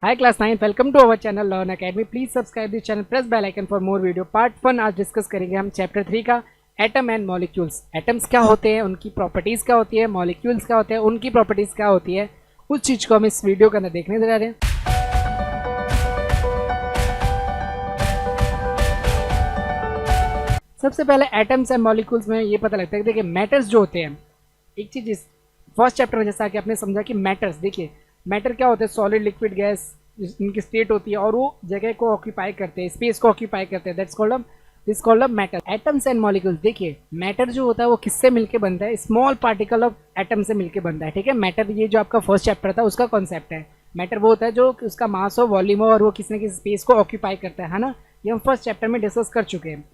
Hi class 9, welcome to our channel Learn Academy. Please subscribe this channel, press bell icon for more video. Part 1 आज discuss करेंगे हम chapter 3 का atom and molecules. Atoms क्या होते हैं, उनकी properties क्या होती है, मॉलिक्यूल्स क्या होते हैं, उनकी प्रॉपर्टीज़ क्या होती है, उस चीज़ को हम इस वीडियो के अंदर देखने जा रहे हैं। सबसे पहले एटम्स एंड मॉलिक्यूल्स में ये पता लगता है कि देखिए मैटर्स जो होते हैं, एक चीज़ इस फर्स्ट चैप्टर में जैसा कि आपने समझा कि मैटर्स, देखिए मैटर क्या होता है, सॉलिड लिक्विड गैस इनकी स्टेट होती है और वो जगह को ऑक्यूपाई करते हैं, स्पेस को ऑक्यूपाई करते हैं, that's called a matter. Atoms and molecules, देखिए मैटर जो होता है वो किससे मिलके बनता है, स्मॉल पार्टिकल ऑफ एटम से मिलके बनता है। ठीक है, मैटर ये जो आपका फर्स्ट चैप्टर था उसका कॉन्सेप्ट है। मैटर वो होता है जो उसका मास हो, वॉल्यूम हो और वो किसी न किसी स्पेस को ऑक्यूपाई करता है ना। ये हम फर्स्ट चैप्टर में डिस्कस कर चुके हैं।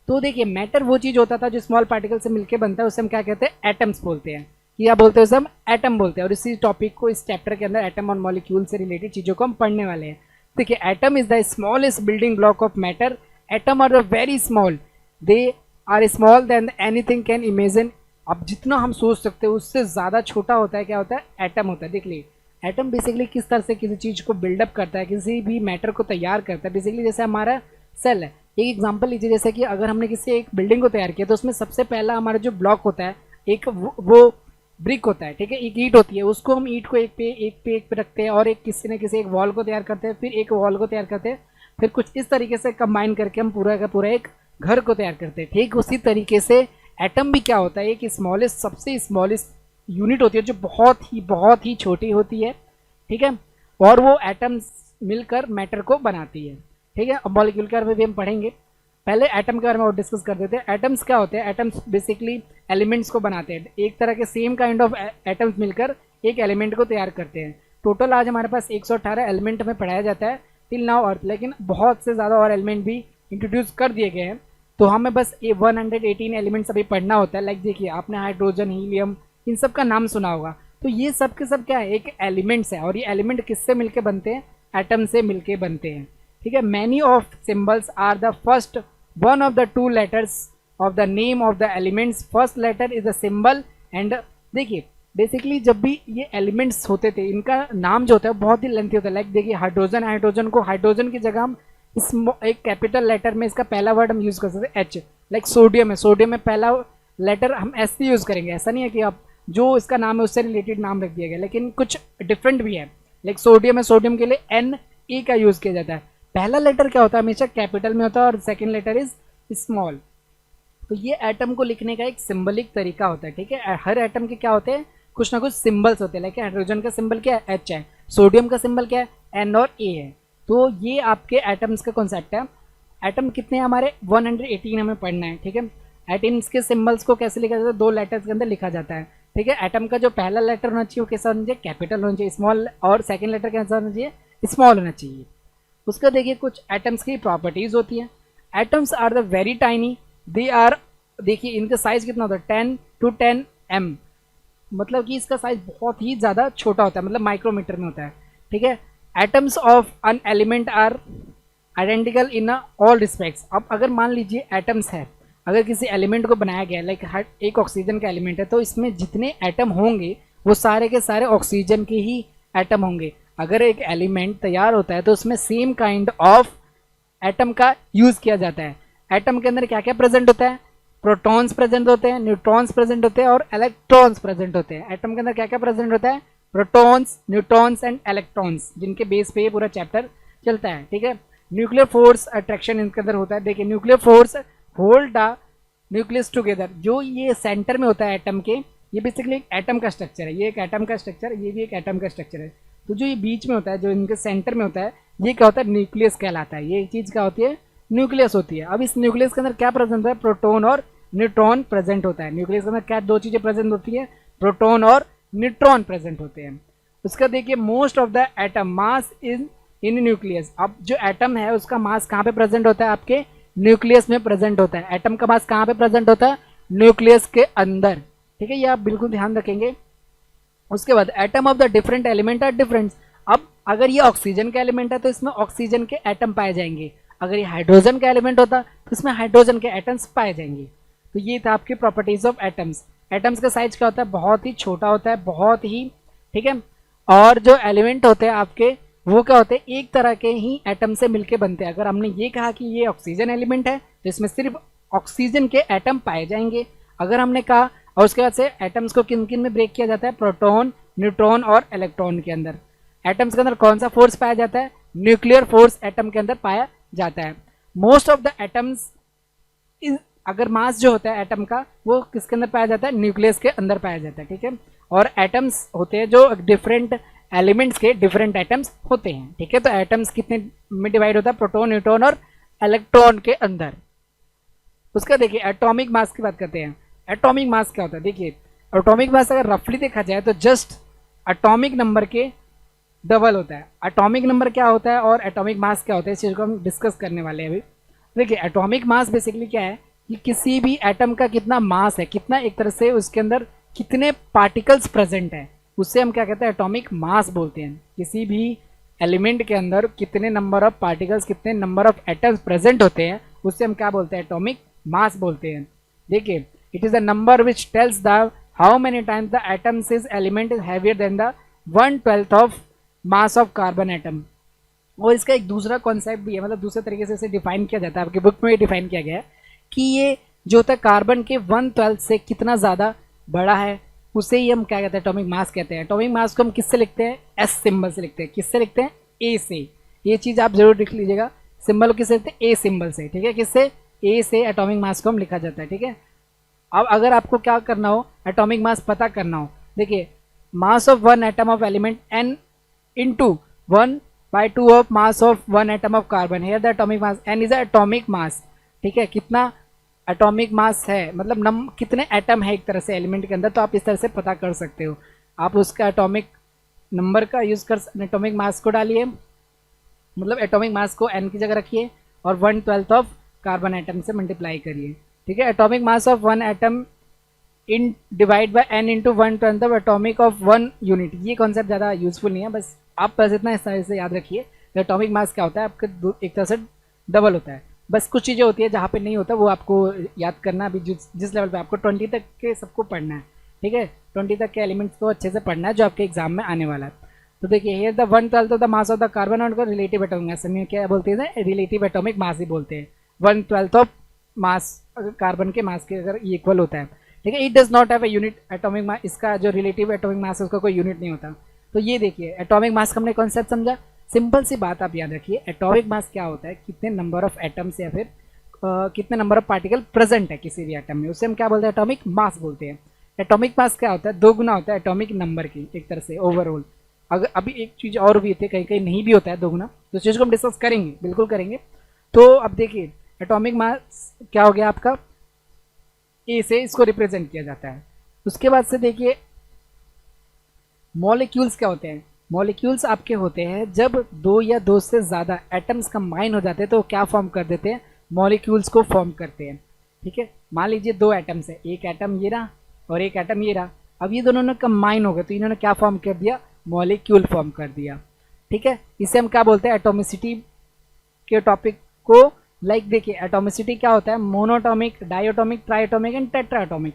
तो देखिए मैटर वो चीज़ होता था जो स्मॉल पार्टिकल से मिलके बनता है, उसे हम क्या कहते हैं, एटम्स बोलते हैं। क्या बोलते हैं, उसे हम एटम बोलते हैं। और इसी टॉपिक को इस चैप्टर के अंदर एटम और मॉलिक्यूल से रिलेटेड चीज़ों को हम पढ़ने वाले हैं। देखिए atom is the smallest building block of matter. Atom are very small, they are small then anything can imagine. अब जितना हम सोच सकते हैं उससे ज़्यादा छोटा होता है, क्या होता है, एटम होता है। देख लीजिए एटम बेसिकली किस तरह से किसी चीज़ को बिल्डअप करता है, किसी भी मैटर को तैयार करता है। बेसिकली जैसे हमारा सेल है, एक एग्जांपल लीजिए, जैसे कि अगर हमने किसी एक बिल्डिंग को तैयार किया तो उसमें सबसे पहला हमारा जो ब्लॉक होता है, एक वो ब्रिक होता है। ठीक है, एक ईंट होती है, उसको हम ईंट को एक पे रखते हैं और एक किसी न किसी एक वॉल को तैयार करते हैं, फिर एक वॉल को तैयार करते हैं, फिर कुछ इस तरीके से कंबाइन करके हम पूरा का पूरा एक घर को तैयार करते हैं। ठीक उसी तरीके से एटम भी क्या होता है, एक स्मॉलेस्ट, सबसे स्मॉलेस्ट यूनिट होती है जो बहुत ही छोटी होती है। ठीक है, और वो एटम्स मिलकर मैटर को बनाती है। ठीक है, अब मॉलिक्यूल के बारे में भी हम पढ़ेंगे। पहले एटम के बारे में और डिस्कस कर देते हैं। एटम्स क्या होते हैं, एटम्स बेसिकली एलिमेंट्स को बनाते हैं। एक तरह के सेम काइंड ऑफ एटम्स मिलकर एक एलिमेंट को तैयार करते हैं। टोटल आज हमारे पास 118 एलिमेंट में पढ़ाया जाता है टिल नाउ अर्थ, लेकिन बहुत से ज़्यादा और एलिमेंट भी इंट्रोड्यूस कर दिए गए हैं। तो हमें बस 118 एलिमेंट्स अभी पढ़ना होता है। लाइक देखिए आपने हाइड्रोजन, हीलियम, इन सब का नाम सुना होगा। तो ये सब के सब क्या है, एक एलिमेंट्स है। और ये एलिमेंट किससे मिलके बनते हैं, एटम से मिलके बनते हैं। ठीक है, many of symbols are the first one of the two letters of the name of the elements, first letter is a symbol and देखिए बेसिकली जब भी ये एलिमेंट्स होते थे इनका नाम जो होता है बहुत ही लेंथी होता है। लाइक देखिए हाइड्रोजन को हाइड्रोजन की जगह हम इस एक कैपिटल लेटर में इसका पहला वर्ड हम यूज़ कर सकते हैं, एच। लाइक सोडियम है, सोडियम में पहला लेटर हम एस से यूज़ करेंगे। ऐसा नहीं है कि आप जो इसका नाम है उससे रिलेटेड नाम रख दिया गया, लेकिन कुछ डिफरेंट भी है। लाइक सोडियम है, सोडियम के लिए एन ई का यूज़ किया जाता है। पहला लेटर क्या होता है, हमेशा कैपिटल में होता है और सेकंड लेटर इज स्मॉल। तो ये एटम को लिखने का एक सिंबलिक तरीका होता है। ठीक है, हर एटम के क्या होते हैं, कुछ ना कुछ सिंबल्स होते हैं। लाइक हाइड्रोजन का सिंबल क्या है, एच है। सोडियम का सिंबल क्या है, एन और ए है। तो ये आपके एटम्स का कॉन्सेप्ट है। एटम कितने हैं हमारे, 118 हमें पढ़ना है। ठीक है, एटम्स के सिंबल्स को कैसे लिखा जाता है, दो लेटर्स के अंदर लिखा जाता है। ठीक है, एटम का जो पहला लेटर होना चाहिए वो कैसा होना चाहिए, कैपिटल होना चाहिए, स्मॉल, और सेकेंड लेटर कैसा होना चाहिए, स्मॉल होना चाहिए। उसका देखिए कुछ एटम्स की प्रॉपर्टीज़ होती हैं। Atoms are the very tiny, they are, देखिए इनका साइज कितना होता है, 10 to 10 m, मतलब कि इसका साइज बहुत ही ज़्यादा छोटा होता है, मतलब माइक्रोमीटर में होता है। ठीक है, atoms of an element are identical in all respects. अब अगर मान लीजिए एटम्स है, अगर किसी एलिमेंट को बनाया गया, लाइक एक ऑक्सीजन का एलिमेंट है, तो इसमें जितने एटम होंगे वो सारे के सारे ऑक्सीजन के ही एटम होंगे। अगर एक एलिमेंट तैयार होता है तो उसमें सेम काइंड ऑफ एटम का यूज़ किया जाता है। एटम के अंदर क्या क्या प्रेजेंट होता है, प्रोटॉन्स प्रेजेंट होते हैं, न्यूट्रॉन्स प्रेजेंट होते हैं और इलेक्ट्रॉन्स प्रेजेंट होते हैं। एटम के अंदर क्या क्या प्रेजेंट होता है, प्रोटॉन्स, न्यूट्रॉन्स एंड इलेक्ट्रॉन्स, जिनके बेस पे ये पूरा चैप्टर चलता है। ठीक है, न्यूक्लियर फोर्स अट्रैक्शन इनके अंदर होता है। देखिए nuclear force hold the nucleus together, जो ये सेंटर में होता है एटम के, ये बेसिकली एक एटम का स्ट्रक्चर है। ये एक एटम का स्ट्रक्चर, ये भी एक एटम का स्ट्रक्चर है। तो जो ये बीच में होता है, जो इनके सेंटर में होता है, ये क्या होता है, न्यूक्लियस कहलाता है। ये चीज़ क्या होती है, न्यूक्लियस होती है। अब इस न्यूक्लियस के अंदर क्या प्रेजेंट होता है, प्रोटॉन और न्यूट्रॉन प्रेजेंट होता है। न्यूक्लियस के अंदर क्या दो चीज़ें प्रेजेंट होती है, प्रोटॉन और न्यूट्रॉन प्रेजेंट होते हैं। उसका देखिए most of the atom mass is in nucleus. अब जो एटम है उसका मास कहाँ पे प्रेजेंट होता है, आपके न्यूक्लियस में प्रेजेंट होता है। एटम का मास कहाँ पे प्रेजेंट होता है, न्यूक्लियस के अंदर। ठीक है, ये आप बिल्कुल ध्यान रखेंगे। उसके बाद atom of the different element are different. अब अगर ये ऑक्सीजन का एलिमेंट है तो इसमें ऑक्सीजन के एटम पाए जाएंगे। अगर ये हाइड्रोजन का एलिमेंट होता तो इसमें हाइड्रोजन के एटम्स पाए जाएंगे। तो ये था आपकी प्रॉपर्टीज ऑफ एटम्स। एटम्स का साइज क्या होता है, बहुत ही छोटा होता है, बहुत ही। ठीक है, और जो एलिमेंट होते हैं आपके वो क्या होते हैं, एक तरह के ही एटम से मिलके बनते हैं। अगर हमने ये कहा कि ये ऑक्सीजन एलिमेंट है तो इसमें सिर्फ ऑक्सीजन के एटम पाए जाएंगे। अगर हमने कहा, और उसके बाद से एटम्स को किन किन में ब्रेक किया जाता है, प्रोटॉन, न्यूट्रॉन और इलेक्ट्रॉन के अंदर। एटम्स के अंदर कौन सा फोर्स पाया जाता है, न्यूक्लियर फोर्स एटम के अंदर पाया जाता है। मोस्ट ऑफ द एटम्स, अगर मास जो होता है एटम का वो किसके अंदर पाया जाता है, न्यूक्लियस के अंदर पाया जाता है, ठीक है। और एटम्स होते हैं जो डिफरेंट एलिमेंट्स के डिफरेंट एटम्स होते हैं, ठीक है। तो एटम्स कितने में डिवाइड होता है, प्रोटॉन, न्यूट्रॉन और इलेक्ट्रॉन के अंदर। उसका देखिए एटॉमिक मास की बात करते हैं। एटॉमिक मास क्या होता है, देखिए एटॉमिक मास अगर रफली देखा जाए तो जस्ट एटॉमिक नंबर के डबल होता है। एटॉमिक नंबर क्या होता है और एटॉमिक मास क्या होता है, इस चीज़ को हम डिस्कस करने वाले हैं अभी। देखिए एटॉमिक मास बेसिकली क्या है कि किसी भी एटम का कितना मास है, कितना एक तरह से उसके अंदर कितने पार्टिकल्स प्रेजेंट है, उससे हम क्या कहते हैं, एटॉमिक मास बोलते हैं। किसी भी एलिमेंट के अंदर कितने नंबर ऑफ पार्टिकल्स, कितने नंबर ऑफ एटम्स प्रेजेंट होते हैं, उससे हम क्या बोलते हैं, एटॉमिक मास बोलते हैं। देखिए it is the number which tells the how many times the atoms is element is heavier than the 1/12 of mass of carbon atom. और इसका एक दूसरा कॉन्सेप्ट भी है, मतलब दूसरे तरीके से इसे डिफाइन किया जाता है, आपकी बुक में ये डिफाइन किया गया है कि ये जो होता है कार्बन के 1/12 से कितना ज़्यादा बड़ा है, उसे ही हम क्या कहते हैं, एटॉमिक मास कहते हैं। एटॉमिक मास को हम किससे लिखते हैं, एस सिंबल से लिखते हैं। किससे लिखते हैं, ए से। ये चीज़ आप जरूर लिख लीजिएगा, सिंबल को किससे लिखते हैं, ए सिंबल से, ठीक है। किससे, ए से एटॉमिक मास को हम लिखा जाता है, ठीक है। अब अगर आपको क्या करना हो, एटॉमिक मास पता करना हो, देखिए mass of one atom of element n into 1/2 of mass of one atom of carbon, here the atomic mass n is atomic mass, ठीक है। कितना एटॉमिक मास है, मतलब कितने एटम है एक तरह से एलिमेंट के अंदर, तो आप इस तरह से पता कर सकते हो। आप उसका एटॉमिक नंबर का यूज़ कर, एटॉमिक मास को डालिए, मतलब एटॉमिक मास को n की जगह रखिए और 1/12 ऑफ कार्बन एटम से मल्टीप्लाई करिए, ठीक है। Atomic mass of one atom in divide by n into 1/12 of atomic of one unit. ये कॉन्सेप्ट ज़्यादा यूजफुल नहीं है, बस आप बस इतना इस तरह से याद रखिए। एटॉमिक मास क्या होता है, आपका एक तरह से डबल होता है। बस कुछ चीज़ें होती है जहाँ पे नहीं होता, वो आपको याद करना। अभी जिस लेवल पे आपको 20 तक के सबको पढ़ना है, ठीक है, 20 तक के एलिमेंट्स को अच्छे से पढ़ना है जो आपके एग्जाम में आने वाला है। तो देखिए here the 1/12 of the mass of the carbon और रिलेटिव एटॉमिक मास, में क्या बोलते हैं, रिलेटिव एटॉमिक मास ही बोलते हैं। 1/12 ऑफ मास कार्बन के मास के अगर इक्वल होता है, ठीक है। It does not have a unit atomic mass, इसका जो रिलेटिव एटॉमिक मास है उसका कोई यूनिट नहीं होता। तो ये देखिए एटॉमिक मास का हमने कॉन्सेप्ट समझा। सिंपल सी बात आप याद रखिए, एटॉमिक मास क्या होता है, कितने नंबर ऑफ एटम्स या फिर कितने नंबर ऑफ पार्टिकल प्रेजेंट है किसी भी एटम में, उससे हम क्या बोलते हैं, एटॉमिक मास बोलते हैं। एटॉमिक मास क्या होता है, 2 गुना होता है एटॉमिक नंबर की एक तरह से ओवरऑल। अगर अभी एक चीज़ और भी होती है, कहीं कहीं नहीं भी होता है 2 गुना, तो उस चीज़ को हम डिस्कस करेंगे, बिल्कुल करेंगे। तो अब देखिए एटॉमिक मास क्या हो गया आपका, ए से इसको रिप्रेजेंट किया जाता है। उसके बाद से देखिए मॉलिक्यूल्स क्या होते हैं। मॉलिक्यूल्स आपके होते हैं जब 2 या 2 से ज़्यादा एटम्स कंबाइन हो जाते हैं तो क्या फॉर्म कर देते हैं, मॉलिक्यूल्स को फॉर्म करते हैं, ठीक है। मान लीजिए 2 एटम्स है, एक एटम ये रहा और एक एटम ये रहा। अब ये दोनों ने कंबाइन हो गए तो इन्होंने क्या फॉर्म कर दिया, मॉलिक्यूल फॉर्म कर दिया, ठीक है। इसे हम क्या बोलते हैं, एटोमिसिटी के टॉपिक को लाइक देखिए एटोमिसिटी क्या होता है, मोनोटॉमिक, डाइएटॉमिक, ट्राइएटॉमिक एंड टेट्राएटॉमिक।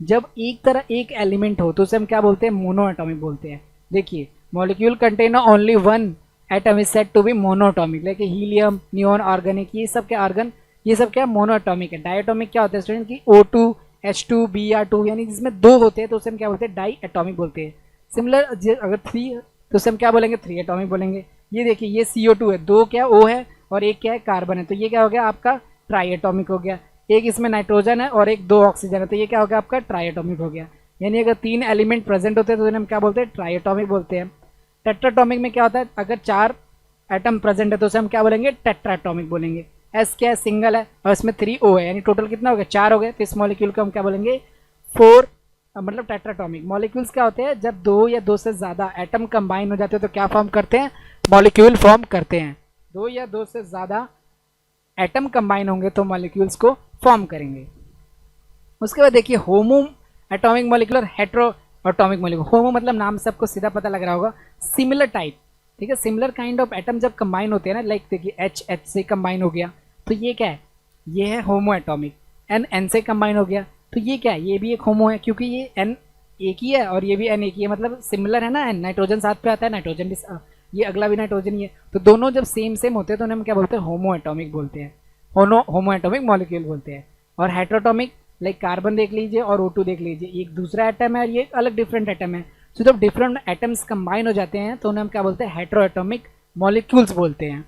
जब एक तरह एक एलिमेंट हो तो उसे हम क्या बोलते हैं, मोनोएटॉमिक बोलते हैं। देखिए molecule contain only one atom is said to be monoatomic, like helium, neon, organic, ये सब क्या ऑर्गन, ये सब क्या मोनोएटॉमिक है। डाइएटॉमिक क्या होता है स्टूडेंट की, O2 H2 Br2, यानी जिसमें 2 होते हैं तो उसे हम क्या बोलते हैं, डाई एटॉमिक बोलते हैं। सिमिलर अगर 3 तो उसे हम क्या बोलेंगे, 3 एटॉमिक बोलेंगे। ये देखिए ये CO2 है, 2 क्या O है और एक क्या है कार्बन है, तो ये क्या हो गया आपका ट्राई एटॉमिक हो गया। एक इसमें नाइट्रोजन है और एक 2 ऑक्सीजन है, तो ये क्या हो गया आपका ट्राई एटॉमिक हो गया। यानी अगर 3 एलिमेंट प्रेजेंट होते हैं तो उन्हें हम क्या बोलते हैं, ट्राई एटॉमिक बोलते हैं। टेट्राटॉमिक में क्या होता है, अगर 4 एटम प्रेजेंट है तो उसे हम क्या बोलेंगे, टेट्राटॉमिक बोलेंगे। एस क्या है, सिंगल है और इसमें 3 O है, यानी टोटल कितना हो गया, 4 हो गए। तो इस मॉलिक्यूल को हम क्या बोलेंगे, 4 मतलब टेट्राटॉमिक। मॉलिक्यूल्स क्या होते हैं, जब 2 या 2 से ज़्यादा एटम कंबाइन हो जाते हैं तो क्या फॉर्म करते हैं, मॉलिक्यूल फॉर्म करते हैं। 2 या 2 से ज़्यादा एटम कंबाइन होंगे तो मॉलिक्यूल्स को फॉर्म करेंगे। उसके बाद देखिए होमो एटॉमिक मॉलिक्यूल और हेट्रो एटॉमिक मॉलिक्यूल। होमो मतलब नाम से आपको सीधा पता लग रहा होगा, सिमिलर टाइप, ठीक है। सिमिलर काइंड ऑफ एटम जब कंबाइन होते हैं ना, लाइक देखिए H से कंबाइन हो गया तो ये क्या है, ये है होमो एटॉमिक। N से कंबाइन हो गया तो ये क्या है, ये भी एक होमो है, क्योंकि ये N एक ही है और ये भी N एक ही है, मतलब सिमिलर है ना। N नाइट्रोजन साथ पे आता है, नाइट्रोजन भी ये अगला भी नाइट्रोजन ही है। तो दोनों जब सेम सेम होते हैं तो उन्हें हम क्या बोलते हैं, होमो एटॉमिक बोलते हैं, होमो एटॉमिक मॉलिक्यूल बोलते हैं। और हेट्रोटॉमिक लाइक कार्बन देख लीजिए और O2 देख लीजिए, एक दूसरा एटम है और ये अलग डिफरेंट एटम है। तो जब डिफरेंट एटम्स कंबाइन हो जाते हैं तो उन्हें हम क्या बोलते हैं, हेट्रो एटॉमिक मॉलिक्यूल्स बोलते हैं।